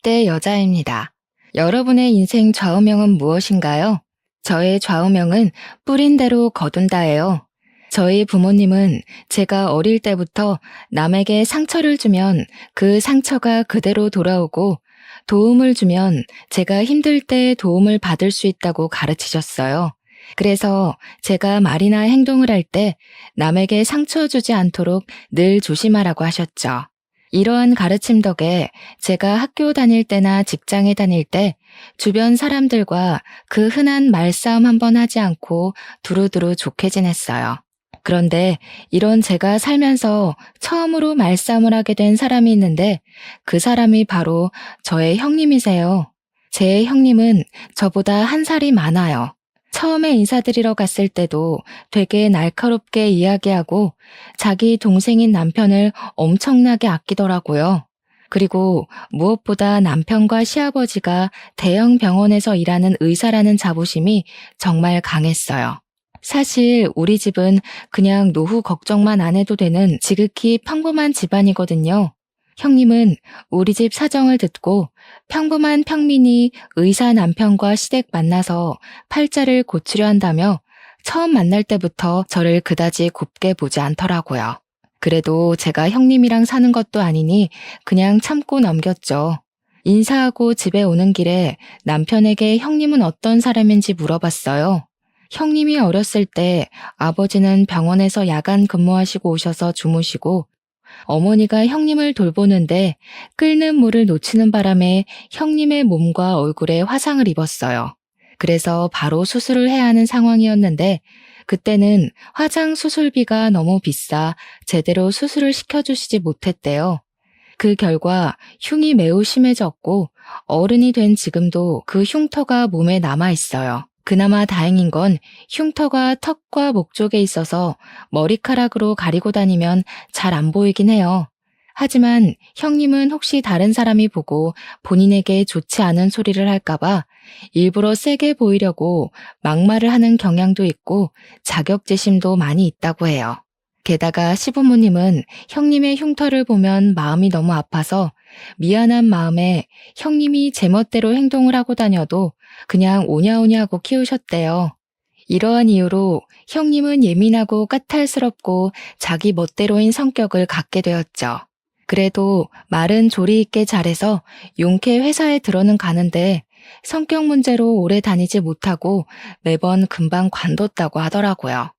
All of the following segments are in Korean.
20대 여자입니다. 여러분의 인생 좌우명은 무엇인가요? 저의 좌우명은 뿌린 대로 거둔다예요. 저희 부모님은 제가 어릴 때부터 남에게 상처를 주면 그 상처가 그대로 돌아오고 도움을 주면 제가 힘들 때 도움을 받을 수 있다고 가르치셨어요. 그래서 제가 말이나 행동을 할 때 남에게 상처 주지 않도록 늘 조심하라고 하셨죠. 이러한 가르침 덕에 제가 학교 다닐 때나 직장에 다닐 때 주변 사람들과 그 흔한 말싸움 한번 하지 않고 두루두루 좋게 지냈어요. 그런데 이런 제가 살면서 처음으로 말싸움을 하게 된 사람이 있는데 그 사람이 바로 저의 형님이세요. 제 형님은 저보다 한 살이 많아요. 처음에 인사드리러 갔을 때도 되게 날카롭게 이야기하고 자기 동생인 남편을 엄청나게 아끼더라고요. 그리고 무엇보다 남편과 시아버지가 대형 병원에서 일하는 의사라는 자부심이 정말 강했어요. 사실 우리 집은 그냥 노후 걱정만 안 해도 되는 지극히 평범한 집안이거든요. 형님은 우리 집 사정을 듣고 평범한 평민이 의사 남편과 시댁 만나서 팔자를 고치려 한다며 처음 만날 때부터 저를 그다지 곱게 보지 않더라고요. 그래도 제가 형님이랑 사는 것도 아니니 그냥 참고 넘겼죠. 인사하고 집에 오는 길에 남편에게 형님은 어떤 사람인지 물어봤어요. 형님이 어렸을 때 아버지는 병원에서 야간 근무하시고 오셔서 주무시고 어머니가 형님을 돌보는데 끓는 물을 놓치는 바람에 형님의 몸과 얼굴에 화상을 입었어요. 그래서 바로 수술을 해야 하는 상황이었는데 그때는 화장 수술비가 너무 비싸 제대로 수술을 시켜주시지 못했대요. 그 결과 흉이 매우 심해졌고 어른이 된 지금도 그 흉터가 몸에 남아 있어요. 그나마 다행인 건 흉터가 턱과 목 쪽에 있어서 머리카락으로 가리고 다니면 잘 안 보이긴 해요. 하지만 형님은 혹시 다른 사람이 보고 본인에게 좋지 않은 소리를 할까봐 일부러 세게 보이려고 막말을 하는 경향도 있고 자격지심도 많이 있다고 해요. 게다가 시부모님은 형님의 흉터를 보면 마음이 너무 아파서 미안한 마음에 형님이 제멋대로 행동을 하고 다녀도 그냥 오냐오냐 하고 키우셨대요. 이러한 이유로 형님은 예민하고 까탈스럽고 자기 멋대로인 성격을 갖게 되었죠. 그래도 말은 조리 있게 잘해서 용케 회사에 들어는 가는데 성격 문제로 오래 다니지 못하고 매번 금방 관뒀다고 하더라고요.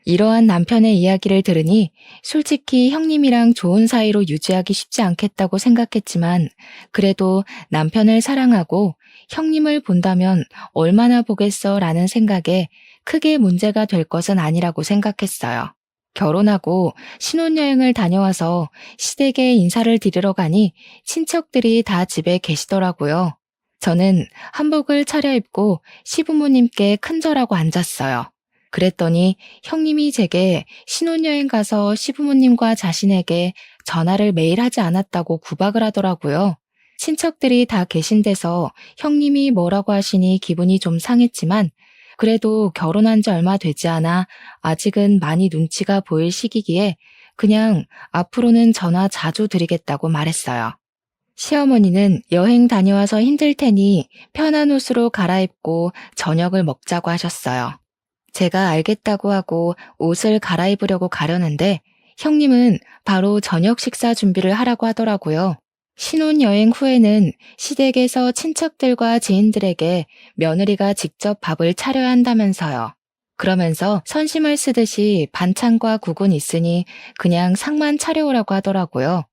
이러한 남편의 이야기를 들으니 솔직히 형님이랑 좋은 사이로 유지하기 쉽지 않겠다고 생각했지만 그래도 남편을 사랑하고 형님을 본다면 얼마나 보겠어 라는 생각에 크게 문제가 될 것은 아니라고 생각했어요. 결혼하고 신혼여행을 다녀와서 시댁에 인사를 드리러 가니 친척들이 다 집에 계시더라고요. 저는 한복을 차려입고 시부모님께 큰절하고 앉았어요. 그랬더니 형님이 제게 신혼여행 가서 시부모님과 자신에게 전화를 매일 하지 않았다고 구박을 하더라고요. 친척들이 다 계신 데서 형님이 뭐라고 하시니 기분이 좀 상했지만 그래도 결혼한 지 얼마 되지 않아 아직은 많이 눈치가 보일 시기기에 그냥 앞으로는 전화 자주 드리겠다고 말했어요. 시어머니는 여행 다녀와서 힘들 테니 편한 옷으로 갈아입고 저녁을 먹자고 하셨어요. 제가 알겠다고 하고 옷을 갈아입으려고 가려는데 형님은 바로 저녁 식사 준비를 하라고 하더라고요. 신혼여행 후에는 시댁에서 친척들과 지인들에게 며느리가 직접 밥을 차려야 한다면서요. 그러면서 선심을 쓰듯이 반찬과 국은 있으니 그냥 상만 차려오라고 하더라고요.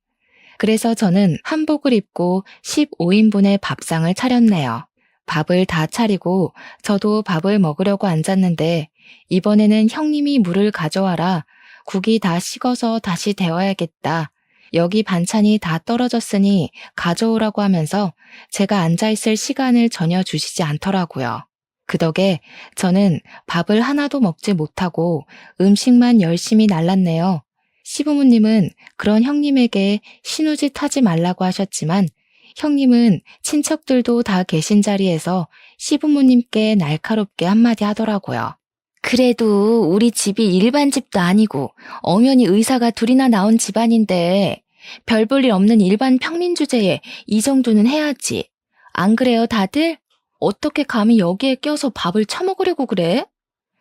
그래서 저는 한복을 입고 15인분의 밥상을 차렸네요. 밥을 다 차리고 저도 밥을 먹으려고 앉았는데 이번에는 형님이 물을 가져와라. 국이 다 식어서 다시 데워야겠다. 여기 반찬이 다 떨어졌으니 가져오라고 하면서 제가 앉아있을 시간을 전혀 주시지 않더라고요. 그 덕에 저는 밥을 하나도 먹지 못하고 음식만 열심히 날랐네요. 시부모님은 그런 형님에게 신우짓 하지 말라고 하셨지만 형님은 친척들도 다 계신 자리에서 시부모님께 날카롭게 한마디 하더라고요. 그래도 우리 집이 일반 집도 아니고 엄연히 의사가 둘이나 나온 집안인데 별 볼 일 없는 일반 평민 주제에 이 정도는 해야지. 안 그래요, 다들? 어떻게 감히 여기에 껴서 밥을 처먹으려고 그래?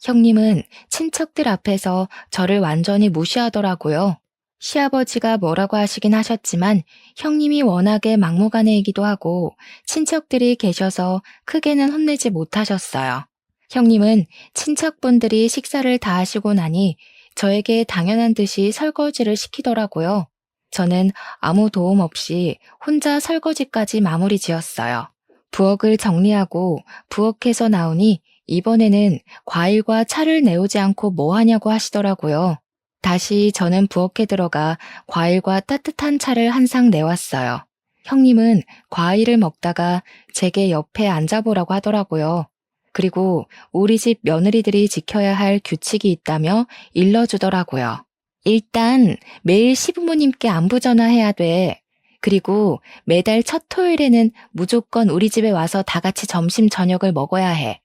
형님은 친척들 앞에서 저를 완전히 무시하더라고요. 시아버지가 뭐라고 하시긴 하셨지만 형님이 워낙에 막무가내이기도 하고 친척들이 계셔서 크게는 혼내지 못하셨어요. 형님은 친척분들이 식사를 다 하시고 나니 저에게 당연한 듯이 설거지를 시키더라고요. 저는 아무 도움 없이 혼자 설거지까지 마무리 지었어요. 부엌을 정리하고 부엌에서 나오니 이번에는 과일과 차를 내오지 않고 뭐 하냐고 하시더라고요. 다시 저는 부엌에 들어가 과일과 따뜻한 차를 한 상 내왔어요. 형님은 과일을 먹다가 제게 옆에 앉아보라고 하더라고요. 그리고 우리 집 며느리들이 지켜야 할 규칙이 있다며 일러주더라고요. 일단 매일 시부모님께 안부 전화해야 돼. 그리고 매달 첫 토요일에는 무조건 우리 집에 와서 다 같이 점심 저녁을 먹어야 해.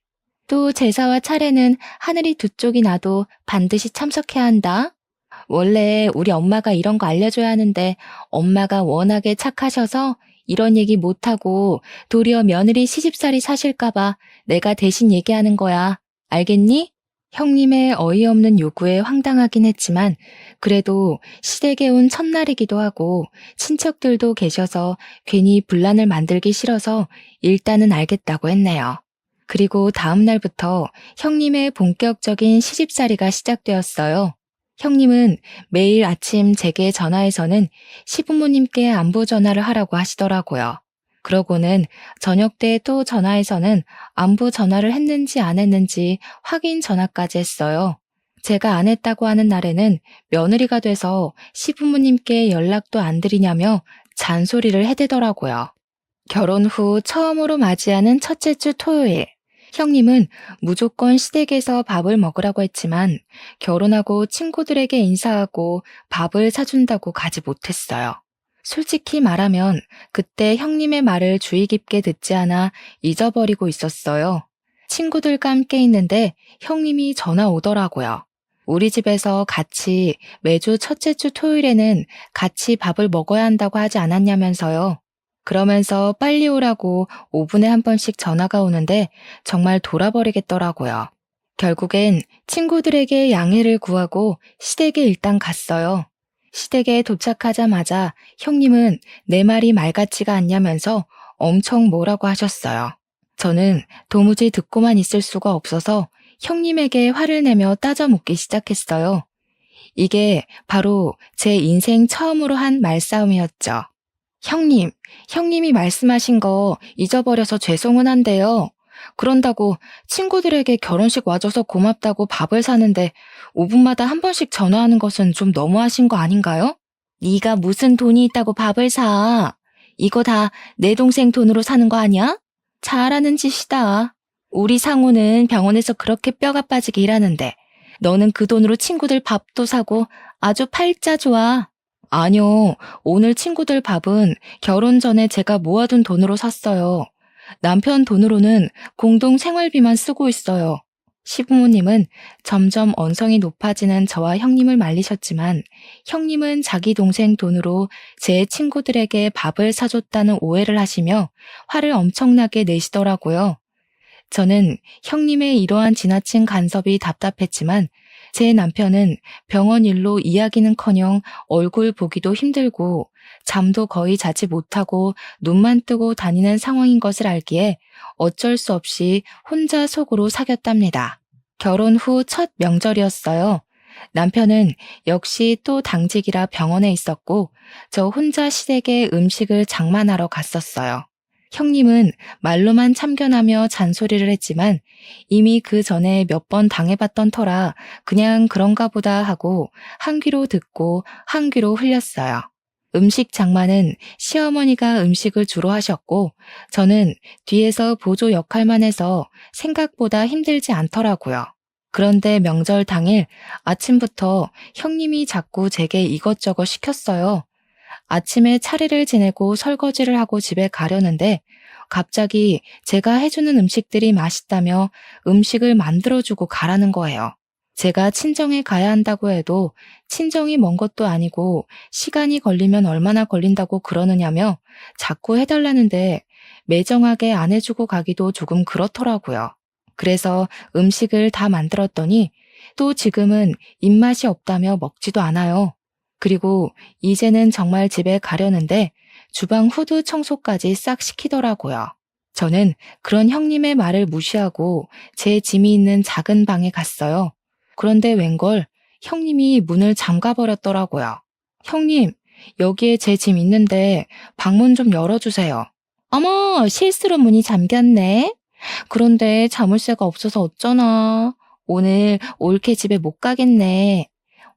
또 제사와 차례는 하늘이 두 쪽이 나도 반드시 참석해야 한다. 원래 우리 엄마가 이런 거 알려줘야 하는데 엄마가 워낙에 착하셔서 이런 얘기 못하고 도리어 며느리 시집살이 사실까봐 내가 대신 얘기하는 거야. 알겠니? 형님의 어이없는 요구에 황당하긴 했지만 그래도 시댁에 온 첫날이기도 하고 친척들도 계셔서 괜히 분란을 만들기 싫어서 일단은 알겠다고 했네요. 그리고 다음 날부터 형님의 본격적인 시집살이가 시작되었어요. 형님은 매일 아침 제게 전화해서는 시부모님께 안부 전화를 하라고 하시더라고요. 그러고는 저녁 때 또 전화해서는 안부 전화를 했는지 안 했는지 확인 전화까지 했어요. 제가 안 했다고 하는 날에는 며느리가 돼서 시부모님께 연락도 안 드리냐며 잔소리를 해대더라고요. 결혼 후 처음으로 맞이하는 첫째 주 토요일. 형님은 무조건 시댁에서 밥을 먹으라고 했지만 결혼하고 친구들에게 인사하고 밥을 사준다고 가지 못했어요. 솔직히 말하면 그때 형님의 말을 주의 깊게 듣지 않아 잊어버리고 있었어요. 친구들과 함께 있는데 형님이 전화 오더라고요. 우리 집에서 같이 매주 첫째 주 토요일에는 같이 밥을 먹어야 한다고 하지 않았냐면서요. 그러면서 빨리 오라고 5분에 한 번씩 전화가 오는데 정말 돌아버리겠더라고요. 결국엔 친구들에게 양해를 구하고 시댁에 일단 갔어요. 시댁에 도착하자마자 형님은 내 말이 말 같지가 않냐면서 엄청 뭐라고 하셨어요. 저는 도무지 듣고만 있을 수가 없어서 형님에게 화를 내며 따져 묻기 시작했어요. 이게 바로 제 인생 처음으로 한 말싸움이었죠. 형님이 말씀하신 거 잊어버려서 죄송은 한데요. 그런다고 친구들에게 결혼식 와줘서 고맙다고 밥을 사는데 5분마다 한 번씩 전화하는 것은 좀 너무하신 거 아닌가요? 네가 무슨 돈이 있다고 밥을 사. 이거 다 내 동생 돈으로 사는 거 아니야? 잘하는 짓이다. 우리 상우는 병원에서 그렇게 뼈가 빠지게 일하는데 너는 그 돈으로 친구들 밥도 사고 아주 팔자 좋아. 아니요, 오늘 친구들 밥은 결혼 전에 제가 모아둔 돈으로 샀어요. 남편 돈으로는 공동 생활비만 쓰고 있어요. 시부모님은 점점 언성이 높아지는 저와 형님을 말리셨지만 형님은 자기 동생 돈으로 제 친구들에게 밥을 사줬다는 오해를 하시며 화를 엄청나게 내시더라고요. 저는 형님의 이러한 지나친 간섭이 답답했지만 제 남편은 병원 일로 이야기는커녕 얼굴 보기도 힘들고 잠도 거의 자지 못하고 눈만 뜨고 다니는 상황인 것을 알기에 어쩔 수 없이 혼자 속으로 사겼답니다. 결혼 후 첫 명절이었어요. 남편은 역시 또 당직이라 병원에 있었고 저 혼자 시댁에 음식을 장만하러 갔었어요. 형님은 말로만 참견하며 잔소리를 했지만 이미 그 전에 몇 번 당해봤던 터라 그냥 그런가 보다 하고 한 귀로 듣고 한 귀로 흘렸어요. 음식 장만은 시어머니가 음식을 주로 하셨고 저는 뒤에서 보조 역할만 해서 생각보다 힘들지 않더라고요. 그런데 명절 당일 아침부터 형님이 자꾸 제게 이것저것 시켰어요. 아침에 차례를 지내고 설거지를 하고 집에 가려는데 갑자기 제가 해주는 음식들이 맛있다며 음식을 만들어주고 가라는 거예요. 제가 친정에 가야 한다고 해도 친정이 먼 것도 아니고 시간이 걸리면 얼마나 걸린다고 그러느냐며 자꾸 해달라는데 매정하게 안 해주고 가기도 조금 그렇더라고요. 그래서 음식을 다 만들었더니 또 지금은 입맛이 없다며 먹지도 않아요. 그리고 이제는 정말 집에 가려는데 주방 후드 청소까지 싹 시키더라고요. 저는 그런 형님의 말을 무시하고 제 짐이 있는 작은 방에 갔어요. 그런데 웬걸 형님이 문을 잠가버렸더라고요. 형님, 여기에 제 짐 있는데 방문 좀 열어주세요. 어머, 실수로 문이 잠겼네. 그런데 자물쇠가 없어서 어쩌나. 오늘 올케 집에 못 가겠네.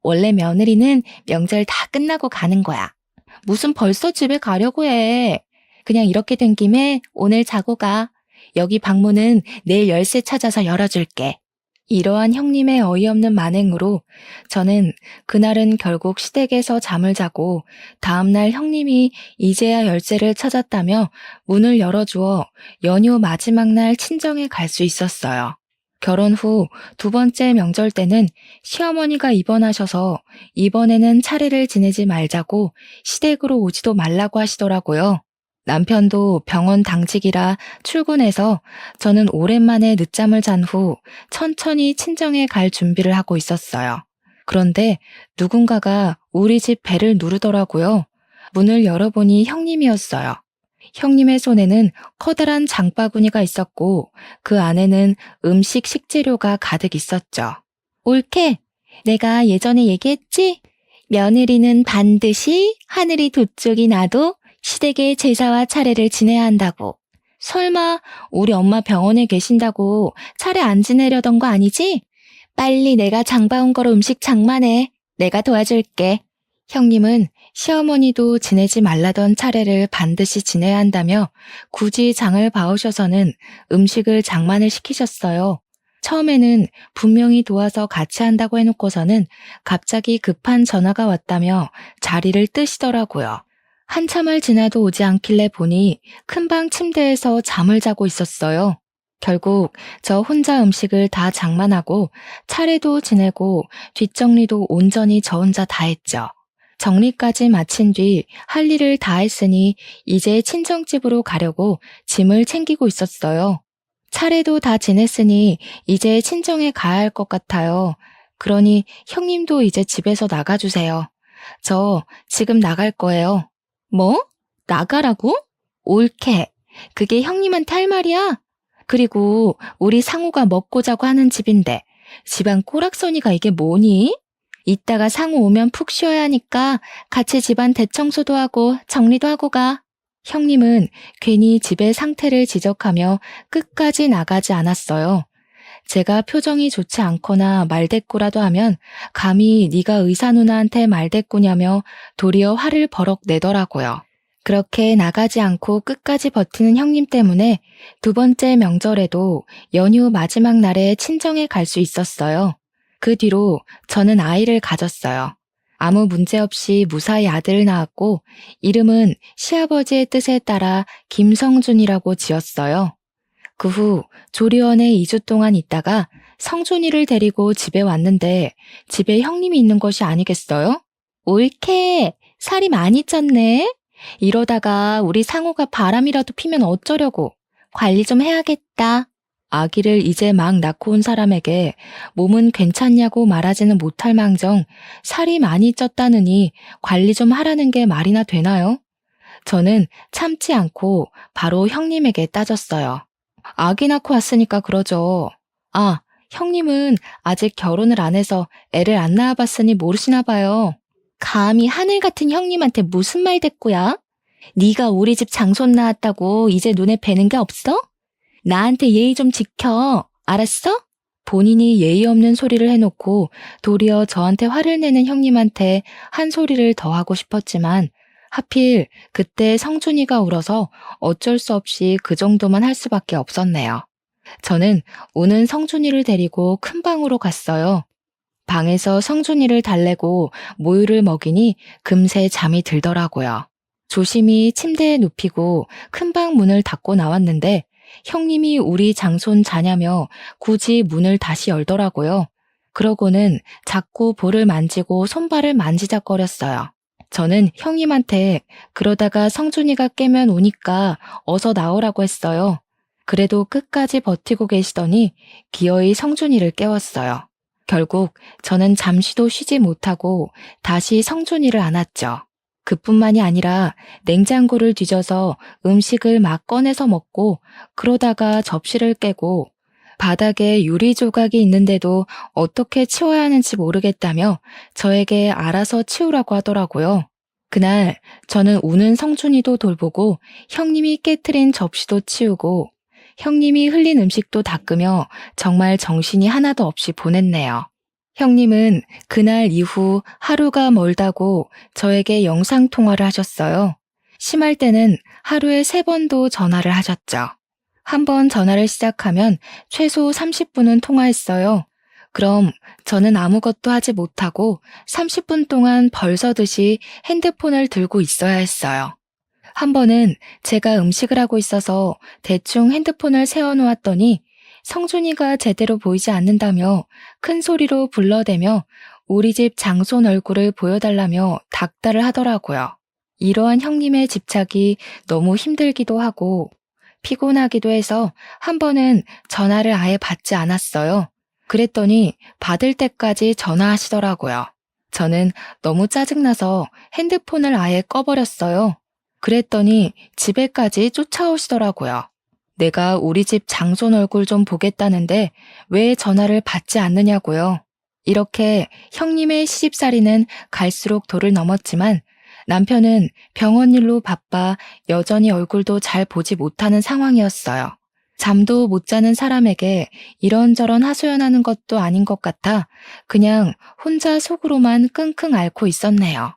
원래 며느리는 명절 다 끝나고 가는 거야. 무슨 벌써 집에 가려고 해. 그냥 이렇게 된 김에 오늘 자고 가. 여기 방문은 내일 열쇠 찾아서 열어줄게. 이러한 형님의 어이없는 만행으로 저는 그날은 결국 시댁에서 잠을 자고 다음날 형님이 이제야 열쇠를 찾았다며 문을 열어주어 연휴 마지막 날 친정에 갈 수 있었어요. 결혼 후 두 번째 명절 때는 시어머니가 입원하셔서 이번에는 차례를 지내지 말자고 시댁으로 오지도 말라고 하시더라고요. 남편도 병원 당직이라 출근해서 저는 오랜만에 늦잠을 잔 후 천천히 친정에 갈 준비를 하고 있었어요. 그런데 누군가가 우리 집 배를 누르더라고요. 문을 열어보니 형님이었어요. 형님의 손에는 커다란 장바구니가 있었고 그 안에는 음식 식재료가 가득 있었죠. 옳게, 내가 예전에 얘기했지? 며느리는 반드시 하늘이 두 쪽이 나도 시댁의 제사와 차례를 지내야 한다고. 설마 우리 엄마 병원에 계신다고 차례 안 지내려던 거 아니지? 빨리 내가 장 봐온 거로 음식 장만해. 내가 도와줄게. 형님은 시어머니도 지내지 말라던 차례를 반드시 지내야 한다며 굳이 장을 봐오셔서는 음식을 장만을 시키셨어요. 처음에는 분명히 도와서 같이 한다고 해놓고서는 갑자기 급한 전화가 왔다며 자리를 뜨시더라고요. 한참을 지나도 오지 않길래 보니 큰방 침대에서 잠을 자고 있었어요. 결국 저 혼자 음식을 다 장만하고 차례도 지내고 뒷정리도 온전히 저 혼자 다 했죠. 정리까지 마친 뒤 할 일을 다 했으니 이제 친정집으로 가려고 짐을 챙기고 있었어요. 차례도 다 지냈으니 이제 친정에 가야 할 것 같아요. 그러니 형님도 이제 집에서 나가주세요. 저 지금 나갈 거예요. 뭐? 나가라고? 옳게. 그게 형님한테 할 말이야? 그리고 우리 상우가 먹고 자고 하는 집인데 집안 꼬락서니가 이게 뭐니? 이따가 상우 오면 푹 쉬어야 하니까 같이 집안 대청소도 하고 정리도 하고 가. 형님은 괜히 집의 상태를 지적하며 끝까지 나가지 않았어요. 제가 표정이 좋지 않거나 말대꾸라도 하면 감히 네가 의사 누나한테 말대꾸냐며 도리어 화를 버럭 내더라고요. 그렇게 나가지 않고 끝까지 버티는 형님 때문에 두 번째 명절에도 연휴 마지막 날에 친정에 갈 수 있었어요. 그 뒤로 저는 아이를 가졌어요. 아무 문제 없이 무사히 아들을 낳았고 이름은 시아버지의 뜻에 따라 김성준이라고 지었어요. 그 후 조리원에 2주 동안 있다가 성준이를 데리고 집에 왔는데 집에 형님이 있는 것이 아니겠어요? 옳게, 살이 많이 쪘네. 이러다가 우리 상우가 바람이라도 피면 어쩌려고. 관리 좀 해야겠다. 아기를 이제 막 낳고 온 사람에게 몸은 괜찮냐고 말하지는 못할 망정 살이 많이 쪘다느니 관리 좀 하라는 게 말이나 되나요? 저는 참지 않고 바로 형님에게 따졌어요. 아기 낳고 왔으니까 그러죠. 아, 형님은 아직 결혼을 안 해서 애를 안 낳아봤으니 모르시나 봐요. 감히 하늘 같은 형님한테 무슨 말대꾸야? 네가 우리 집 장손 낳았다고 이제 눈에 뵈는 게 없어? 나한테 예의 좀 지켜. 알았어? 본인이 예의 없는 소리를 해놓고 도리어 저한테 화를 내는 형님한테 한 소리를 더 하고 싶었지만 하필 그때 성준이가 울어서 어쩔 수 없이 그 정도만 할 수밖에 없었네요. 저는 우는 성준이를 데리고 큰 방으로 갔어요. 방에서 성준이를 달래고 모유를 먹이니 금세 잠이 들더라고요. 조심히 침대에 눕히고 큰 방 문을 닫고 나왔는데 형님이 우리 장손 자냐며 굳이 문을 다시 열더라고요. 그러고는 자꾸 볼을 만지고 손발을 만지작거렸어요. 저는 형님한테 그러다가 성준이가 깨면 우니까 어서 나오라고 했어요. 그래도 끝까지 버티고 계시더니 기어이 성준이를 깨웠어요. 결국 저는 잠시도 쉬지 못하고 다시 성준이를 안았죠. 그뿐만이 아니라 냉장고를 뒤져서 음식을 막 꺼내서 먹고 그러다가 접시를 깨고 바닥에 유리 조각이 있는데도 어떻게 치워야 하는지 모르겠다며 저에게 알아서 치우라고 하더라고요. 그날 저는 우는 성준이도 돌보고 형님이 깨트린 접시도 치우고 형님이 흘린 음식도 닦으며 정말 정신이 하나도 없이 보냈네요. 형님은 그날 이후 하루가 멀다고 저에게 영상통화를 하셨어요. 심할 때는 하루에 3번도 전화를 하셨죠. 한 번 전화를 시작하면 최소 30분은 통화했어요. 그럼 저는 아무것도 하지 못하고 30분 동안 벌서듯이 핸드폰을 들고 있어야 했어요. 한 번은 제가 음식을 하고 있어서 대충 핸드폰을 세워놓았더니 성준이가 제대로 보이지 않는다며 큰 소리로 불러대며 우리 집 장손 얼굴을 보여달라며 닥달을 하더라고요. 이러한 형님의 집착이 너무 힘들기도 하고 피곤하기도 해서 한 번은 전화를 아예 받지 않았어요. 그랬더니 받을 때까지 전화하시더라고요. 저는 너무 짜증나서 핸드폰을 아예 꺼버렸어요. 그랬더니 집에까지 쫓아오시더라고요. 내가 우리 집 장손 얼굴 좀 보겠다는데 왜 전화를 받지 않느냐고요. 이렇게 형님의 시집살이는 갈수록 도를 넘었지만 남편은 병원 일로 바빠 여전히 얼굴도 잘 보지 못하는 상황이었어요. 잠도 못 자는 사람에게 이런저런 하소연하는 것도 아닌 것 같아 그냥 혼자 속으로만 끙끙 앓고 있었네요.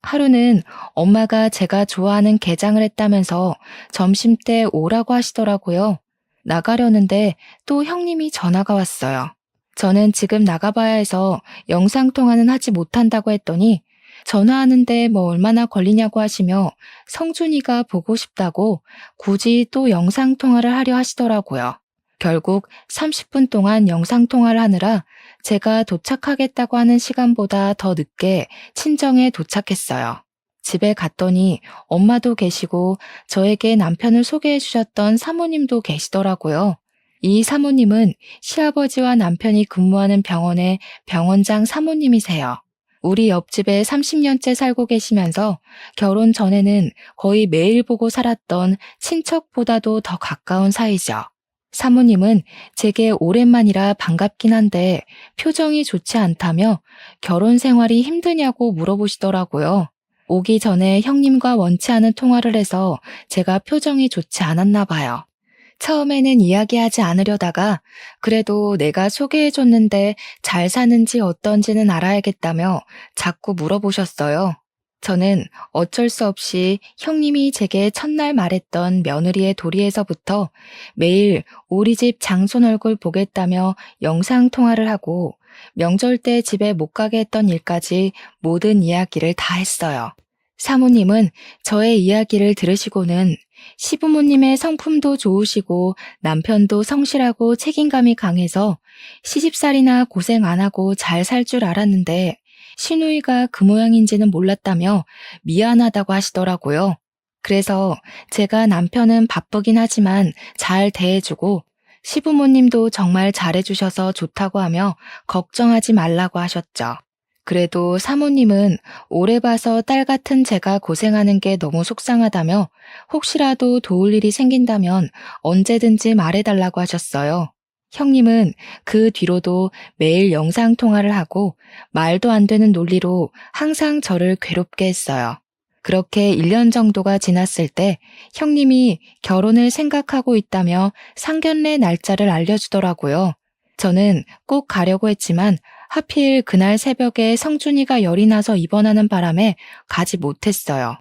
하루는 엄마가 제가 좋아하는 게장을 했다면서 점심때 오라고 하시더라고요. 나가려는데 또 형님이 전화가 왔어요. 저는 지금 나가봐야 해서 영상통화는 하지 못한다고 했더니 전화하는데 뭐 얼마나 걸리냐고 하시며 성준이가 보고 싶다고 굳이 또 영상통화를 하려 하시더라고요. 결국 30분 동안 영상통화를 하느라 제가 도착하겠다고 하는 시간보다 더 늦게 친정에 도착했어요. 집에 갔더니 엄마도 계시고 저에게 남편을 소개해 주셨던 사모님도 계시더라고요. 이 사모님은 시아버지와 남편이 근무하는 병원의 병원장 사모님이세요. 우리 옆집에 30년째 살고 계시면서 결혼 전에는 거의 매일 보고 살았던 친척보다도 더 가까운 사이죠. 사모님은 제게 오랜만이라 반갑긴 한데 표정이 좋지 않다며 결혼 생활이 힘드냐고 물어보시더라고요. 오기 전에 형님과 원치 않은 통화를 해서 제가 표정이 좋지 않았나 봐요. 처음에는 이야기하지 않으려다가 그래도 내가 소개해줬는데 잘 사는지 어떤지는 알아야겠다며 자꾸 물어보셨어요. 저는 어쩔 수 없이 형님이 제게 첫날 말했던 며느리의 도리에서부터 매일 우리 집 장손 얼굴 보겠다며 영상통화를 하고 명절 때 집에 못 가게 했던 일까지 모든 이야기를 다 했어요. 사모님은 저의 이야기를 들으시고는 시부모님의 성품도 좋으시고 남편도 성실하고 책임감이 강해서 시집살이나 고생 안 하고 잘 살 줄 알았는데 시누이가 그 모양인지는 몰랐다며 미안하다고 하시더라고요. 그래서 제가 남편은 바쁘긴 하지만 잘 대해주고 시부모님도 정말 잘해주셔서 좋다고 하며 걱정하지 말라고 하셨죠. 그래도 사모님은 오래 봐서 딸 같은 제가 고생하는 게 너무 속상하다며 혹시라도 도울 일이 생긴다면 언제든지 말해달라고 하셨어요. 형님은 그 뒤로도 매일 영상통화를 하고 말도 안 되는 논리로 항상 저를 괴롭게 했어요. 그렇게 1년 정도가 지났을 때 형님이 결혼을 생각하고 있다며 상견례 날짜를 알려주더라고요. 저는 꼭 가려고 했지만 하필 그날 새벽에 성준이가 열이 나서 입원하는 바람에 가지 못했어요.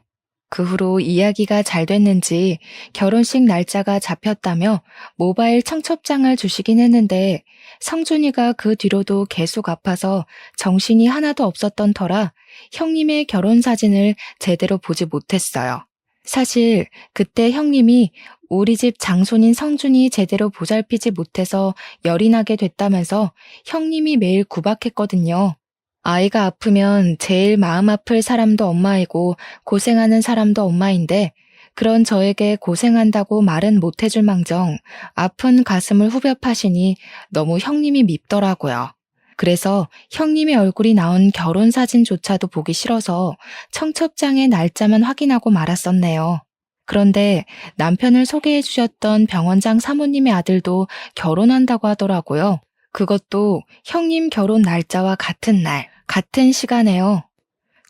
그 후로 이야기가 잘 됐는지 결혼식 날짜가 잡혔다며 모바일 청첩장을 주시긴 했는데 성준이가 그 뒤로도 계속 아파서 정신이 하나도 없었던 터라 형님의 결혼 사진을 제대로 보지 못했어요. 사실 그때 형님이 우리 집 장손인 성준이 제대로 보살피지 못해서 열이 나게 됐다면서 형님이 매일 구박했거든요. 아이가 아프면 제일 마음 아플 사람도 엄마이고 고생하는 사람도 엄마인데 그런 저에게 고생한다고 말은 못 해줄 망정 아픈 가슴을 후벼 파시니 너무 형님이 밉더라고요. 그래서 형님의 얼굴이 나온 결혼 사진조차도 보기 싫어서 청첩장의 날짜만 확인하고 말았었네요. 그런데 남편을 소개해 주셨던 병원장 사모님의 아들도 결혼한다고 하더라고요. 그것도 형님 결혼 날짜와 같은 날, 같은 시간에요.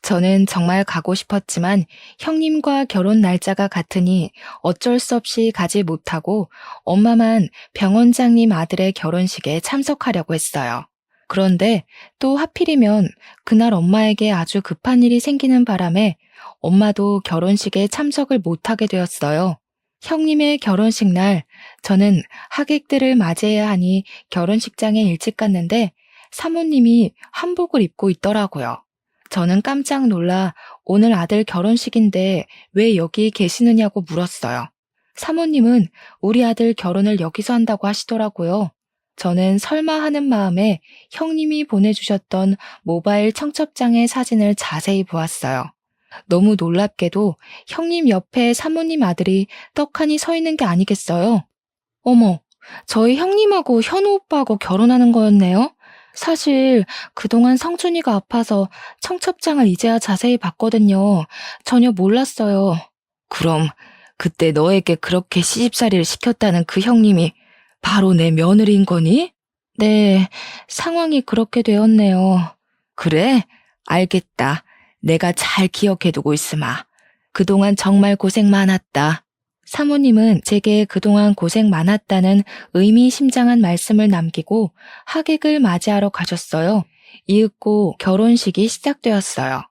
저는 정말 가고 싶었지만 형님과 결혼 날짜가 같으니 어쩔 수 없이 가지 못하고 엄마만 병원장님 아들의 결혼식에 참석하려고 했어요. 그런데 또 하필이면 그날 엄마에게 아주 급한 일이 생기는 바람에 엄마도 결혼식에 참석을 못하게 되었어요. 형님의 결혼식 날 저는 하객들을 맞이해야 하니 결혼식장에 일찍 갔는데 사모님이 한복을 입고 있더라고요. 저는 깜짝 놀라 오늘 아들 결혼식인데 왜 여기 계시느냐고 물었어요. 사모님은 우리 아들 결혼을 여기서 한다고 하시더라고요. 저는 설마 하는 마음에 형님이 보내주셨던 모바일 청첩장의 사진을 자세히 보았어요. 너무 놀랍게도 형님 옆에 사모님 아들이 떡하니 서 있는 게 아니겠어요? 어머, 저희 형님하고 현우 오빠하고 결혼하는 거였네요? 사실 그동안 성준이가 아파서 청첩장을 이제야 자세히 봤거든요. 전혀 몰랐어요. 그럼 그때 너에게 그렇게 시집살이를 시켰다는 그 형님이 바로 내 며느리인 거니? 네, 상황이 그렇게 되었네요. 그래? 알겠다. 내가 잘 기억해두고 있으마. 그동안 정말 고생 많았다. 사모님은 제게 그동안 고생 많았다는 의미심장한 말씀을 남기고 하객을 맞이하러 가셨어요. 이윽고 결혼식이 시작되었어요.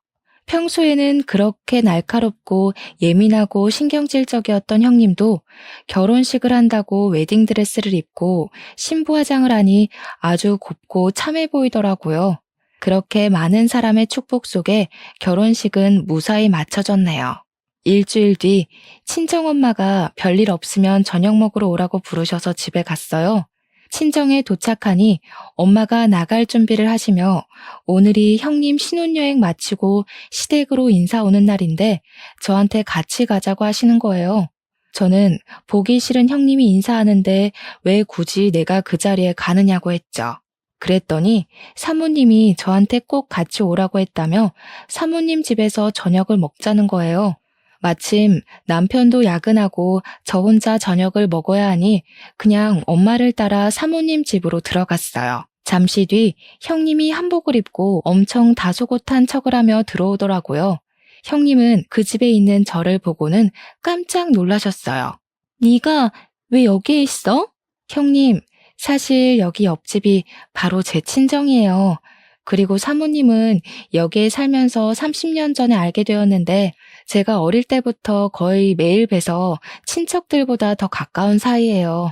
평소에는 그렇게 날카롭고 예민하고 신경질적이었던 형님도 결혼식을 한다고 웨딩드레스를 입고 신부화장을 하니 아주 곱고 참해 보이더라고요. 그렇게 많은 사람의 축복 속에 결혼식은 무사히 마쳐졌네요. 일주일 뒤 친정엄마가 별일 없으면 저녁 먹으러 오라고 부르셔서 집에 갔어요. 친정에 도착하니 엄마가 나갈 준비를 하시며 오늘이 형님 신혼여행 마치고 시댁으로 인사 오는 날인데 저한테 같이 가자고 하시는 거예요. 저는 보기 싫은 형님이 인사하는데 왜 굳이 내가 그 자리에 가느냐고 했죠. 그랬더니 사모님이 저한테 꼭 같이 오라고 했다며 사모님 집에서 저녁을 먹자는 거예요. 마침 남편도 야근하고 저 혼자 저녁을 먹어야 하니 그냥 엄마를 따라 사모님 집으로 들어갔어요. 잠시 뒤 형님이 한복을 입고 엄청 다소곳한 척을 하며 들어오더라고요. 형님은 그 집에 있는 저를 보고는 깜짝 놀라셨어요. 네가 왜 여기에 있어? 형님, 사실 여기 옆집이 바로 제 친정이에요. 그리고 사모님은 여기에 살면서 30년 전에 알게 되었는데 제가 어릴 때부터 거의 매일 뵈서 친척들보다 더 가까운 사이예요.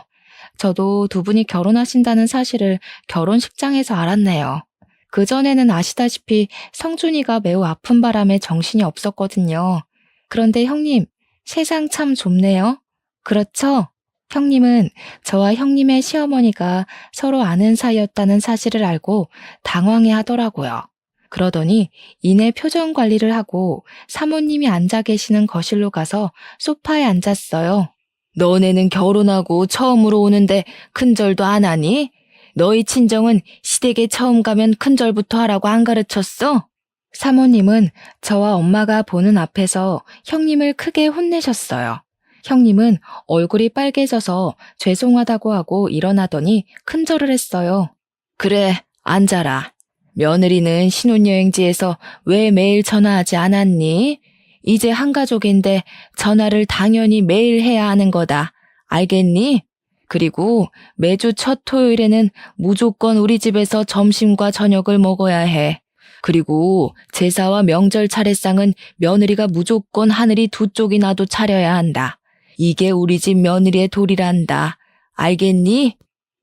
저도 두 분이 결혼하신다는 사실을 결혼식장에서 알았네요. 그전에는 아시다시피 성준이가 매우 아픈 바람에 정신이 없었거든요. 그런데 형님, 세상 참 좁네요. 그렇죠? 형님은 저와 형님의 시어머니가 서로 아는 사이였다는 사실을 알고 당황해 하더라고요. 그러더니 이내 표정 관리를 하고 사모님이 앉아 계시는 거실로 가서 소파에 앉았어요. 너네는 결혼하고 처음으로 오는데 큰절도 안 하니? 너희 친정은 시댁에 처음 가면 큰절부터 하라고 안 가르쳤어? 사모님은 저와 엄마가 보는 앞에서 형님을 크게 혼내셨어요. 형님은 얼굴이 빨개져서 죄송하다고 하고 일어나더니 큰절을 했어요. 그래, 앉아라. 며느리는 신혼여행지에서 왜 매일 전화하지 않았니? 이제 한 가족인데 전화를 당연히 매일 해야 하는 거다. 알겠니? 그리고 매주 첫 토요일에는 무조건 우리 집에서 점심과 저녁을 먹어야 해. 그리고 제사와 명절 차례상은 며느리가 무조건 하늘이 두 쪽이나도 차려야 한다. 이게 우리 집 며느리의 도리란다. 알겠니?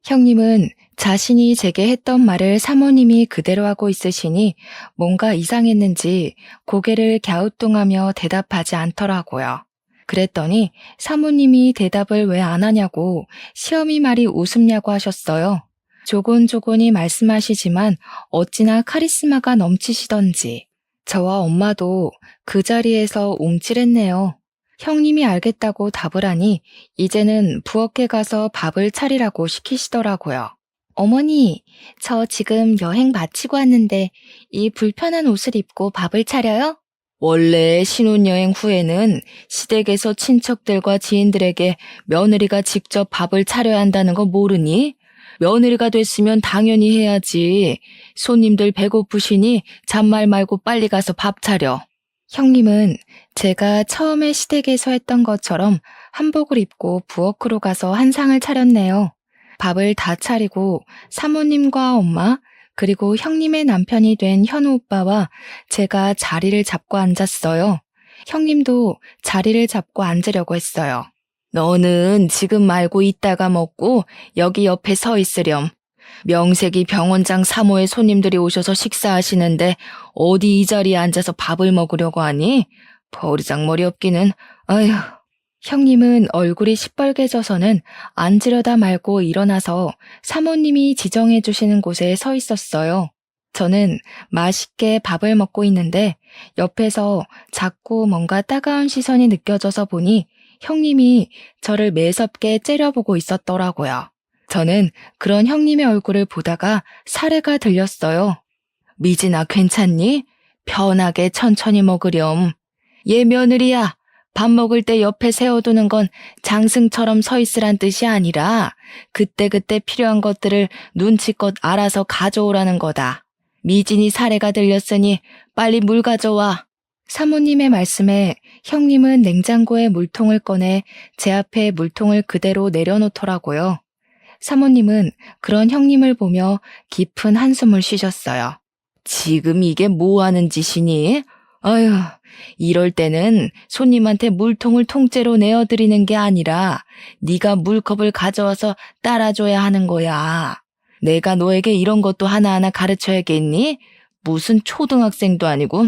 형님은 자신이 제게 했던 말을 사모님이 그대로 하고 있으시니 뭔가 이상했는지 고개를 갸우뚱하며 대답하지 않더라고요. 그랬더니 사모님이 대답을 왜 안 하냐고 시어미 말이 우습냐고 하셨어요. 조곤조곤히 말씀하시지만 어찌나 카리스마가 넘치시던지 저와 엄마도 그 자리에서 움찔했네요. 형님이 알겠다고 답을 하니 이제는 부엌에 가서 밥을 차리라고 시키시더라고요. 어머니, 저 지금 여행 마치고 왔는데 이 불편한 옷을 입고 밥을 차려요? 원래 신혼여행 후에는 시댁에서 친척들과 지인들에게 며느리가 직접 밥을 차려야 한다는 거 모르니? 며느리가 됐으면 당연히 해야지. 손님들 배고프시니 잔말 말고 빨리 가서 밥 차려. 형님은 제가 처음에 시댁에서 했던 것처럼 한복을 입고 부엌으로 가서 한 상을 차렸네요. 밥을 다 차리고 사모님과 엄마, 그리고 형님의 남편이 된 현우 오빠와 제가 자리를 잡고 앉았어요. 형님도 자리를 잡고 앉으려고 했어요. 너는 지금 말고 이따가 먹고 여기 옆에 서 있으렴. 명색이 병원장 사모의 손님들이 오셔서 식사하시는데 어디 이 자리에 앉아서 밥을 먹으려고 하니? 버리장머리 없기는. 아휴. 형님은 얼굴이 시뻘개져서는 앉으려다 말고 일어나서 사모님이 지정해 주시는 곳에 서 있었어요. 저는 맛있게 밥을 먹고 있는데 옆에서 자꾸 뭔가 따가운 시선이 느껴져서 보니 형님이 저를 매섭게 째려보고 있었더라고요. 저는 그런 형님의 얼굴을 보다가 사례가 들렸어요. 미진아, 괜찮니? 편하게 천천히 먹으렴. 얘 며느리야. 밥 먹을 때 옆에 세워두는 건 장승처럼 서 있으란 뜻이 아니라 그때그때 필요한 것들을 눈치껏 알아서 가져오라는 거다. 미진이 사례가 들렸으니 빨리 물 가져와. 사모님의 말씀에 형님은 냉장고에 물통을 꺼내 제 앞에 물통을 그대로 내려놓더라고요. 사모님은 그런 형님을 보며 깊은 한숨을 쉬셨어요. 지금 이게 뭐 하는 짓이니? 아휴, 이럴 때는 손님한테 물통을 통째로 내어드리는 게 아니라 네가 물컵을 가져와서 따라줘야 하는 거야. 내가 너에게 이런 것도 하나하나 가르쳐야겠니? 무슨 초등학생도 아니고.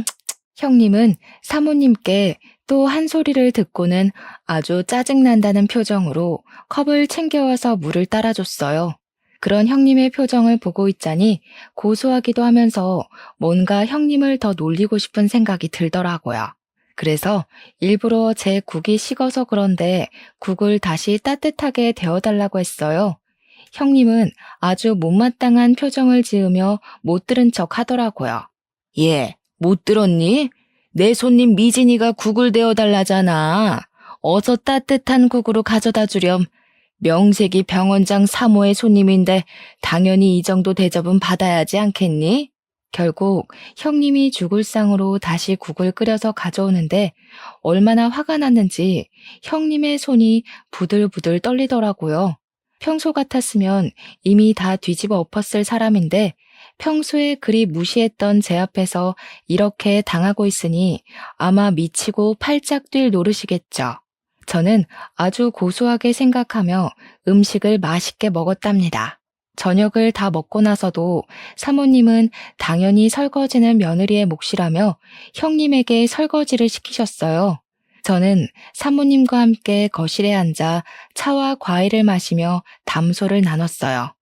형님은 사모님께 또 한 소리를 듣고는 아주 짜증난다는 표정으로 컵을 챙겨와서 물을 따라줬어요. 그런 형님의 표정을 보고 있자니 고소하기도 하면서 뭔가 형님을 더 놀리고 싶은 생각이 들더라고요. 그래서 일부러 제 국이 식어서 그런데 국을 다시 따뜻하게 데워달라고 했어요. 형님은 아주 못마땅한 표정을 지으며 못 들은 척 하더라고요. 예, 못 들었니? 내 손님 미진이가 국을 데워달라잖아. 어서 따뜻한 국으로 가져다 주렴. 명색이 병원장 사모의 손님인데 당연히 이 정도 대접은 받아야지 않겠니? 결국 형님이 죽을 상으로 다시 국을 끓여서 가져오는데 얼마나 화가 났는지 형님의 손이 부들부들 떨리더라고요. 평소 같았으면 이미 다 뒤집어 엎었을 사람인데 평소에 그리 무시했던 제 앞에서 이렇게 당하고 있으니 아마 미치고 팔짝 뛸 노릇이겠죠. 저는 아주 고소하게 생각하며 음식을 맛있게 먹었답니다. 저녁을 다 먹고 나서도 사모님은 당연히 설거지는 며느리의 몫이라며 형님에게 설거지를 시키셨어요. 저는 사모님과 함께 거실에 앉아 차와 과일을 마시며 담소를 나눴어요.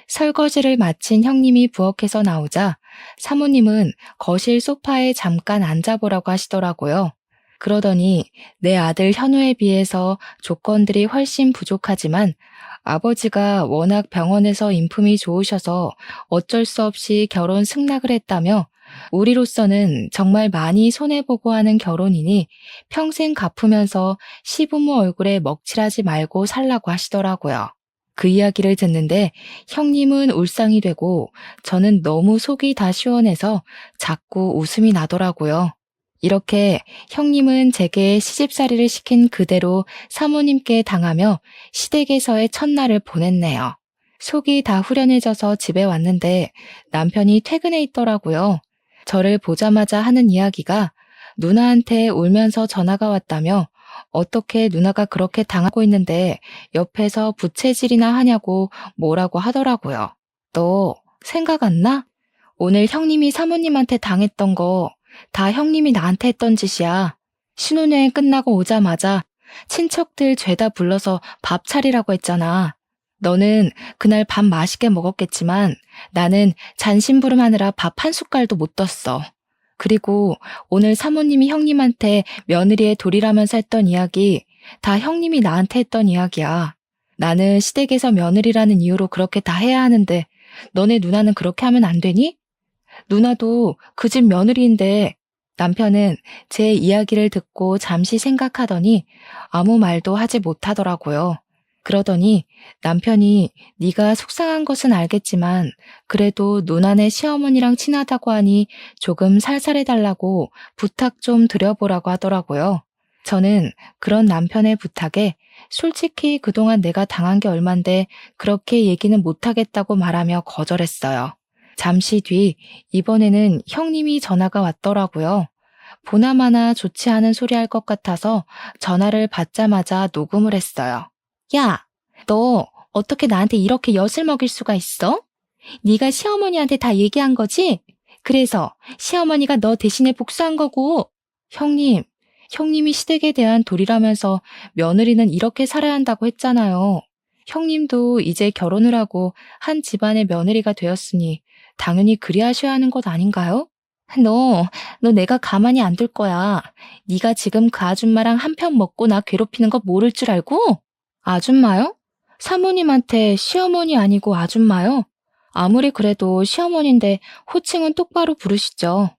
설거지를 마친 형님이 부엌에서 나오자 사모님은 거실 소파에 잠깐 앉아보라고 하시더라고요. 그러더니 내 아들 현우에 비해서 조건들이 훨씬 부족하지만 아버지가 워낙 병원에서 인품이 좋으셔서 어쩔 수 없이 결혼 승낙을 했다며 우리로서는 정말 많이 손해보고 하는 결혼이니 평생 갚으면서 시부모 얼굴에 먹칠하지 말고 살라고 하시더라고요. 그 이야기를 듣는데 형님은 울상이 되고 저는 너무 속이 다 시원해서 자꾸 웃음이 나더라고요. 이렇게 형님은 제게 시집살이를 시킨 그대로 사모님께 당하며 시댁에서의 첫날을 보냈네요. 속이 다 후련해져서 집에 왔는데 남편이 퇴근해 있더라고요. 저를 보자마자 하는 이야기가 누나한테 울면서 전화가 왔다며 어떻게 누나가 그렇게 당하고 있는데 옆에서 부채질이나 하냐고 뭐라고 하더라고요. 너 생각 안 나? 오늘 형님이 사모님한테 당했던 거 다 형님이 나한테 했던 짓이야. 신혼여행 끝나고 오자마자 친척들 죄다 불러서 밥 차리라고 했잖아. 너는 그날 밥 맛있게 먹었겠지만 나는 잔심부름하느라 밥 한 숟갈도 못 떴어. 그리고 오늘 사모님이 형님한테 며느리의 돌이라면서 했던 이야기 다 형님이 나한테 했던 이야기야. 나는 시댁에서 며느리라는 이유로 그렇게 다 해야 하는데 너네 누나는 그렇게 하면 안 되니? 누나도 그 집 며느리인데. 남편은 제 이야기를 듣고 잠시 생각하더니 아무 말도 하지 못하더라고요. 그러더니 남편이 네가 속상한 것은 알겠지만 그래도 누나네 시어머니랑 친하다고 하니 조금 살살해달라고 부탁 좀 드려보라고 하더라고요. 저는 그런 남편의 부탁에 솔직히 그동안 내가 당한 게 얼만데 그렇게 얘기는 못하겠다고 말하며 거절했어요. 잠시 뒤 이번에는 형님이 전화가 왔더라고요. 보나마나 좋지 않은 소리 할 것 같아서 전화를 받자마자 녹음을 했어요. 야, 너 어떻게 나한테 이렇게 엿을 먹일 수가 있어? 네가 시어머니한테 다 얘기한 거지? 그래서 시어머니가 너 대신에 복수한 거고. 형님이 시댁에 대한 도리라면서 며느리는 이렇게 살아야 한다고 했잖아요. 형님도 이제 결혼을 하고 한 집안의 며느리가 되었으니 당연히 그리하셔야 하는 것 아닌가요? 너 내가 가만히 안 둘 거야. 네가 지금 그 아줌마랑 한편 먹고 나 괴롭히는 거 모를 줄 알고? 아줌마요? 사모님한테 시어머니 아니고 아줌마요? 아무리 그래도 시어머니인데 호칭은 똑바로 부르시죠.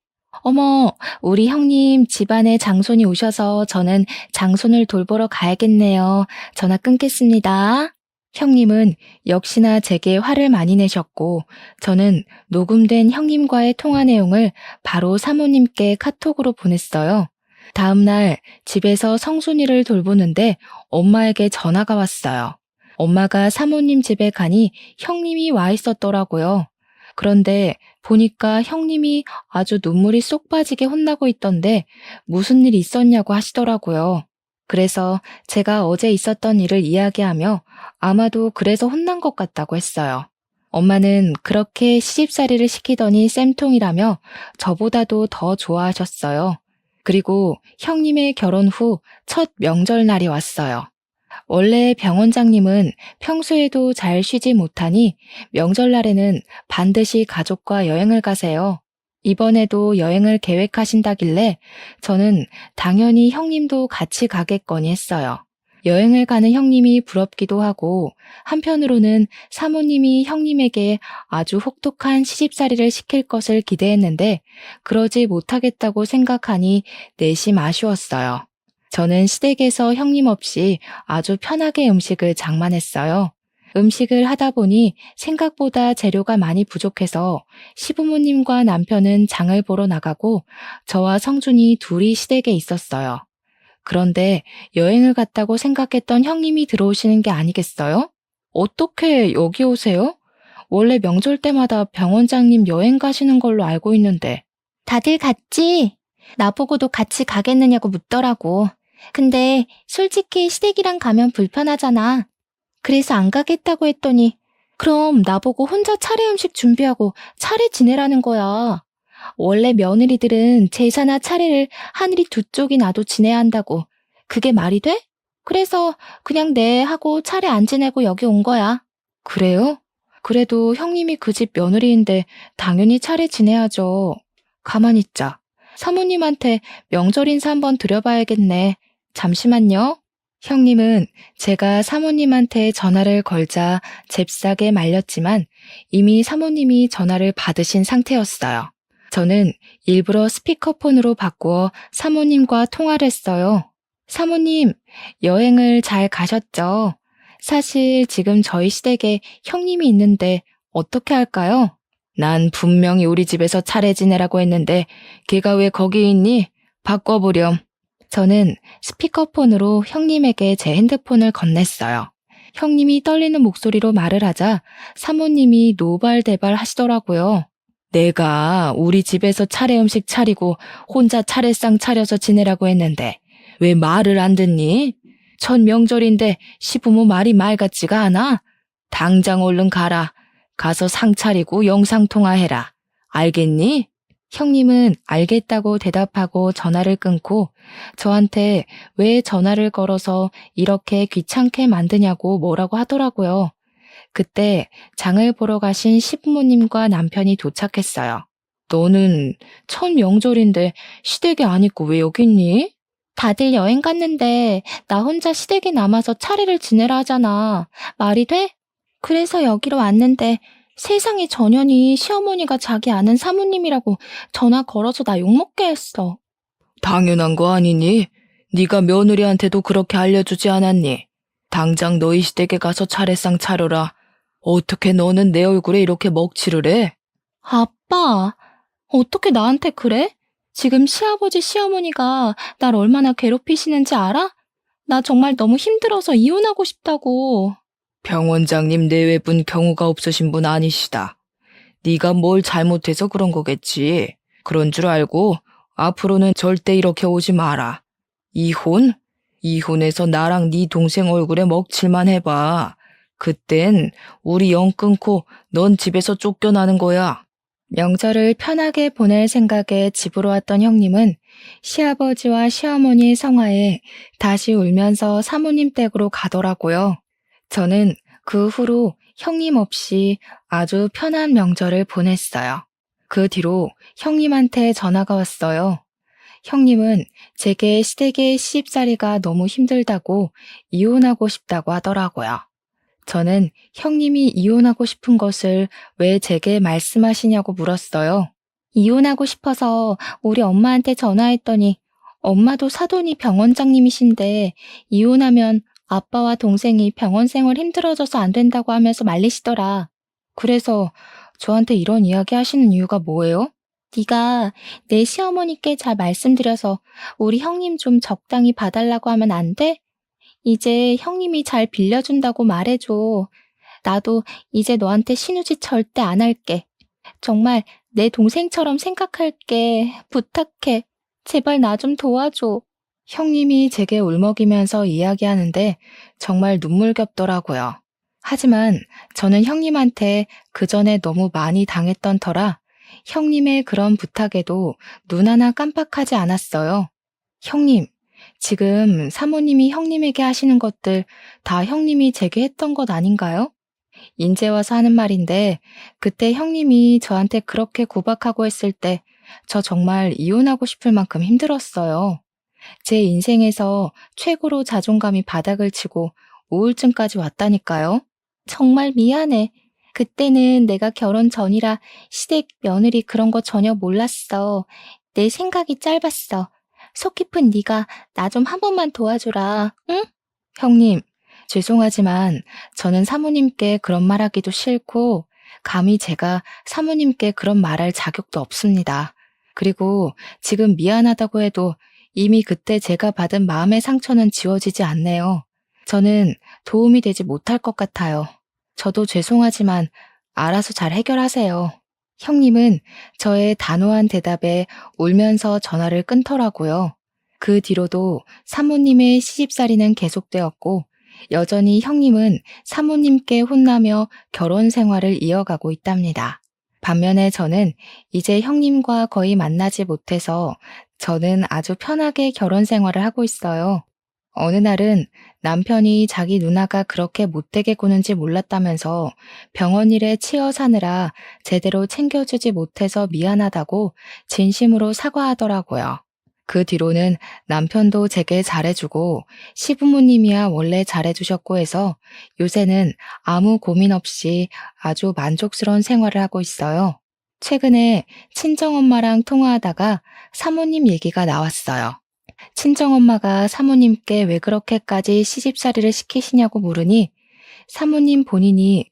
어머, 우리 형님 집안에 장손이 오셔서 저는 장손을 돌보러 가야겠네요. 전화 끊겠습니다. 형님은 역시나 제게 화를 많이 내셨고 저는 녹음된 형님과의 통화 내용을 바로 사모님께 카톡으로 보냈어요. 다음날 집에서 성순이를 돌보는데 엄마에게 전화가 왔어요. 엄마가 사모님 집에 가니 형님이 와 있었더라고요. 그런데 보니까 형님이 아주 눈물이 쏙 빠지게 혼나고 있던데 무슨 일 있었냐고 하시더라고요. 그래서 제가 어제 있었던 일을 이야기하며 아마도 그래서 혼난 것 같다고 했어요. 엄마는 그렇게 시집살이를 시키더니 쌤통이라며 저보다도 더 좋아하셨어요. 그리고 형님의 결혼 후 첫 명절날이 왔어요. 원래 병원장님은 평소에도 잘 쉬지 못하니 명절날에는 반드시 가족과 여행을 가세요. 이번에도 여행을 계획하신다길래 저는 당연히 형님도 같이 가겠거니 했어요. 여행을 가는 형님이 부럽기도 하고 한편으로는 사모님이 형님에게 아주 혹독한 시집살이를 시킬 것을 기대했는데 그러지 못하겠다고 생각하니 내심 아쉬웠어요. 저는 시댁에서 형님 없이 아주 편하게 음식을 장만했어요. 음식을 하다 보니 생각보다 재료가 많이 부족해서 시부모님과 남편은 장을 보러 나가고 저와 성준이 둘이 시댁에 있었어요. 그런데 여행을 갔다고 생각했던 형님이 들어오시는 게 아니겠어요? 어떻게 여기 오세요? 원래 명절 때마다 병원장님 여행 가시는 걸로 알고 있는데. 다들 갔지? 나보고도 같이 가겠느냐고 묻더라고. 근데 솔직히 시댁이랑 가면 불편하잖아. 그래서 안 가겠다고 했더니 그럼 나보고 혼자 차례 음식 준비하고 차례 지내라는 거야. 원래 며느리들은 제사나 차례를 하늘이 두 쪽이 나도 지내야 한다고. 그게 말이 돼? 그래서 그냥 네 하고 차례 안 지내고 여기 온 거야. 그래요? 그래도 형님이 그 집 며느리인데 당연히 차례 지내야죠. 가만히 있자. 사모님한테 명절 인사 한번 드려봐야겠네. 잠시만요. 형님은 제가 사모님한테 전화를 걸자 잽싸게 말렸지만 이미 사모님이 전화를 받으신 상태였어요. 저는 일부러 스피커폰으로 바꾸어 사모님과 통화를 했어요. 사모님, 여행을 잘 가셨죠? 사실 지금 저희 시댁에 형님이 있는데 어떻게 할까요? 난 분명히 우리 집에서 차례 지내라고 했는데 걔가 왜 거기 있니? 바꿔보렴. 저는 스피커폰으로 형님에게 제 핸드폰을 건넸어요. 형님이 떨리는 목소리로 말을 하자 사모님이 노발대발 하시더라고요. 내가 우리 집에서 차례 음식 차리고 혼자 차례상 차려서 지내라고 했는데 왜 말을 안 듣니? 첫 명절인데 시부모 말이 말 같지가 않아? 당장 얼른 가라. 가서 상 차리고 영상통화해라. 알겠니? 형님은 알겠다고 대답하고 전화를 끊고 저한테 왜 전화를 걸어서 이렇게 귀찮게 만드냐고 뭐라고 하더라고요. 그때 장을 보러 가신 시부모님과 남편이 도착했어요. 너는 첫 명절인데 시댁에 안 있고 왜 여기 있니? 다들 여행 갔는데 나 혼자 시댁에 남아서 차례를 지내라 하잖아. 말이 돼? 그래서 여기로 왔는데 세상에 전현이 시어머니가 자기 아는 사모님이라고 전화 걸어서 나 욕먹게 했어. 당연한 거 아니니? 네가 며느리한테도 그렇게 알려주지 않았니? 당장 너희 시댁에 가서 차례상 차려라. 어떻게 너는 내 얼굴에 이렇게 먹칠을 해? 아빠, 어떻게 나한테 그래? 지금 시아버지 시어머니가 날 얼마나 괴롭히시는지 알아? 나 정말 너무 힘들어서 이혼하고 싶다고. 병 원장님 내외분 경우가 없으신 분 아니시다. 네가 뭘 잘못해서 그런 거겠지. 그런 줄 알고 앞으로는 절대 이렇게 오지 마라. 이혼? 이혼해서 나랑 네 동생 얼굴에 먹칠만 해봐. 그땐 우리 영 끊고 넌 집에서 쫓겨나는 거야. 명절을 편하게 보낼 생각에 집으로 왔던 형님은 시아버지와 시어머니의 성화에 다시 울면서 사모님 댁으로 가더라고요. 저는 그 후로 형님 없이 아주 편한 명절을 보냈어요. 그 뒤로 형님한테 전화가 왔어요. 형님은 제게 시댁의 시집살이가 너무 힘들다고 이혼하고 싶다고 하더라고요. 저는 형님이 이혼하고 싶은 것을 왜 제게 말씀하시냐고 물었어요. 이혼하고 싶어서 우리 엄마한테 전화했더니 엄마도 사돈이 병원장님이신데 이혼하면 아빠와 동생이 병원 생활 힘들어져서 안 된다고 하면서 말리시더라. 그래서 저한테 이런 이야기 하시는 이유가 뭐예요? 네가 내 시어머니께 잘 말씀드려서 우리 형님 좀 적당히 봐달라고 하면 안 돼? 이제 형님이 잘 빌려준다고 말해줘. 나도 이제 너한테 신우짓 절대 안 할게. 정말 내 동생처럼 생각할게. 부탁해. 제발 나 좀 도와줘. 형님이 제게 울먹이면서 이야기하는데 정말 눈물겹더라고요. 하지만 저는 형님한테 그 전에 너무 많이 당했던 터라 형님의 그런 부탁에도 눈 하나 깜빡하지 않았어요. 형님, 지금 사모님이 형님에게 하시는 것들 다 형님이 제게 했던 것 아닌가요? 인제 와서 하는 말인데 그때 형님이 저한테 그렇게 구박하고 했을 때 저 정말 이혼하고 싶을 만큼 힘들었어요. 제 인생에서 최고로 자존감이 바닥을 치고 우울증까지 왔다니까요. 정말 미안해. 그때는 내가 결혼 전이라 시댁 며느리 그런 거 전혀 몰랐어. 내 생각이 짧았어. 속 깊은 네가 나 좀 한 번만 도와줘라. 응? 형님, 죄송하지만 저는 사모님께 그런 말하기도 싫고 감히 제가 사모님께 그런 말할 자격도 없습니다. 그리고 지금 미안하다고 해도 이미 그때 제가 받은 마음의 상처는 지워지지 않네요. 저는 도움이 되지 못할 것 같아요. 저도 죄송하지만 알아서 잘 해결하세요. 형님은 저의 단호한 대답에 울면서 전화를 끊더라고요. 그 뒤로도 사모님의 시집살이는 계속되었고 여전히 형님은 사모님께 혼나며 결혼 생활을 이어가고 있답니다. 반면에 저는 이제 형님과 거의 만나지 못해서 저는 아주 편하게 결혼 생활을 하고 있어요. 어느 날은 남편이 자기 누나가 그렇게 못되게 구는지 몰랐다면서 병원 일에 치여 사느라 제대로 챙겨주지 못해서 미안하다고 진심으로 사과하더라고요. 그 뒤로는 남편도 제게 잘해주고 시부모님이야 원래 잘해주셨고 해서 요새는 아무 고민 없이 아주 만족스러운 생활을 하고 있어요. 최근에 친정엄마랑 통화하다가 사모님 얘기가 나왔어요. 친정엄마가 사모님께 왜 그렇게까지 시집살이를 시키시냐고 물으니 사모님 본인이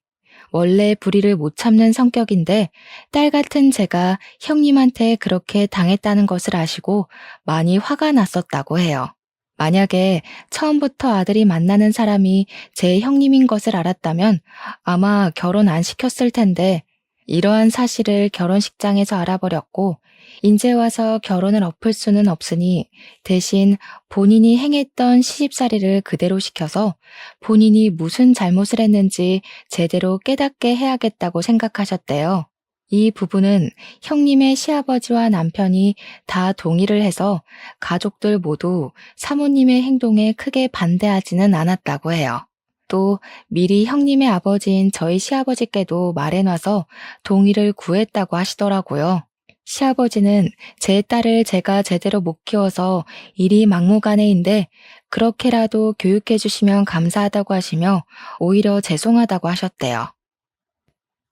원래 불의를 못 참는 성격인데 딸 같은 제가 형님한테 그렇게 당했다는 것을 아시고 많이 화가 났었다고 해요. 만약에 처음부터 아들이 만나는 사람이 제 형님인 것을 알았다면 아마 결혼 안 시켰을 텐데 이러한 사실을 결혼식장에서 알아버렸고 인제 와서 결혼을 엎을 수는 없으니 대신 본인이 행했던 시집살이를 그대로 시켜서 본인이 무슨 잘못을 했는지 제대로 깨닫게 해야겠다고 생각하셨대요. 이 부분은 형님의 시아버지와 남편이 다 동의를 해서 가족들 모두 사모님의 행동에 크게 반대하지는 않았다고 해요. 또 미리 형님의 아버지인 저희 시아버지께도 말해놔서 동의를 구했다고 하시더라고요. 시아버지는 제 딸을 제가 제대로 못 키워서 일이 막무가내인데 그렇게라도 교육해 주시면 감사하다고 하시며 오히려 죄송하다고 하셨대요.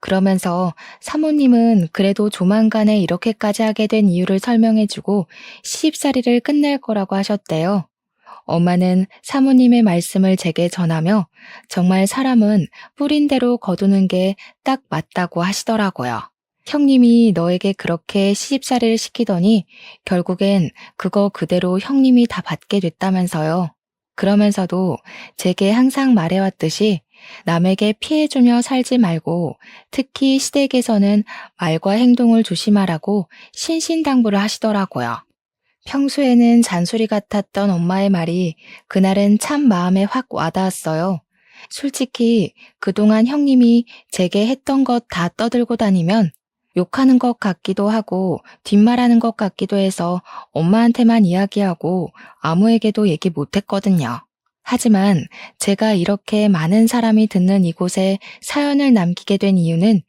그러면서 사모님은 그래도 조만간에 이렇게까지 하게 된 이유를 설명해주고 시집살이를 끝낼 거라고 하셨대요. 엄마는 사모님의 말씀을 제게 전하며 정말 사람은 뿌린 대로 거두는 게 딱 맞다고 하시더라고요. 형님이 너에게 그렇게 시집살이를 시키더니 결국엔 그거 그대로 형님이 다 받게 됐다면서요. 그러면서도 제게 항상 말해왔듯이 남에게 피해주며 살지 말고 특히 시댁에서는 말과 행동을 조심하라고 신신당부를 하시더라고요. 평소에는 잔소리 같았던 엄마의 말이 그날은 참 마음에 확 와닿았어요. 솔직히 그동안 형님이 제게 했던 것 다 떠들고 다니면 욕하는 것 같기도 하고 뒷말하는 것 같기도 해서 엄마한테만 이야기하고 아무에게도 얘기 못했거든요. 하지만 제가 이렇게 많은 사람이 듣는 이곳에 사연을 남기게 된 이유는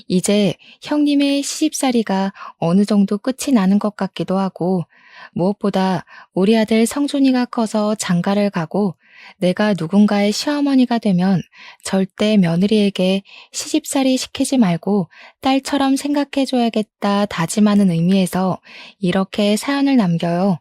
이제 형님의 시집살이가 어느 정도 끝이 나는 것 같기도 하고 무엇보다 우리 아들 성준이가 커서 장가를 가고 내가 누군가의 시어머니가 되면 절대 며느리에게 시집살이 시키지 말고 딸처럼 생각해줘야겠다 다짐하는 의미에서 이렇게 사연을 남겨요.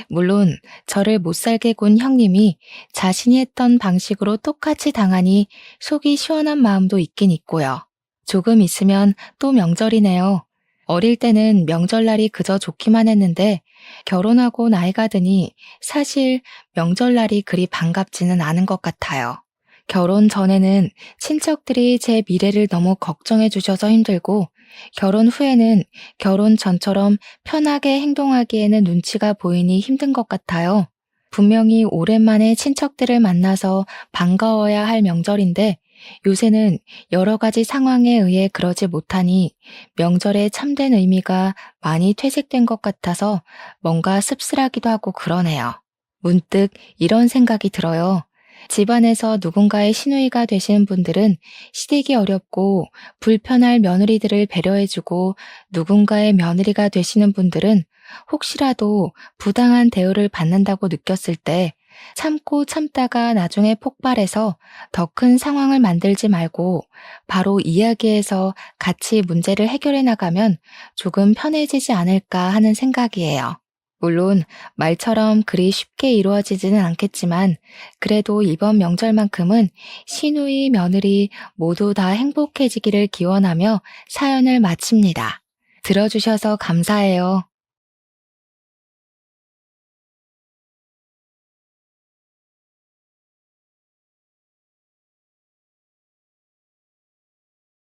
물론 저를 못살게 군 형님이 자신이 했던 방식으로 똑같이 당하니 속이 시원한 마음도 있긴 있고요. 조금 있으면 또 명절이네요. 어릴 때는 명절날이 그저 좋기만 했는데 결혼하고 나이가 드니 사실 명절날이 그리 반갑지는 않은 것 같아요. 결혼 전에는 친척들이 제 미래를 너무 걱정해 주셔서 힘들고 결혼 후에는 결혼 전처럼 편하게 행동하기에는 눈치가 보이니 힘든 것 같아요. 분명히 오랜만에 친척들을 만나서 반가워야 할 명절인데 요새는 여러 가지 상황에 의해 그러지 못하니 명절의 참된 의미가 많이 퇴색된 것 같아서 뭔가 씁쓸하기도 하고 그러네요. 문득 이런 생각이 들어요. 집안에서 누군가의 시누이가 되시는 분들은 시댁이 어렵고 불편할 며느리들을 배려해주고 누군가의 며느리가 되시는 분들은 혹시라도 부당한 대우를 받는다고 느꼈을 때 참고 참다가 나중에 폭발해서 더 큰 상황을 만들지 말고 바로 이야기해서 같이 문제를 해결해 나가면 조금 편해지지 않을까 하는 생각이에요. 물론 말처럼 그리 쉽게 이루어지지는 않겠지만 그래도 이번 명절만큼은 시누이, 며느리 모두 다 행복해지기를 기원하며 사연을 마칩니다. 들어주셔서 감사해요.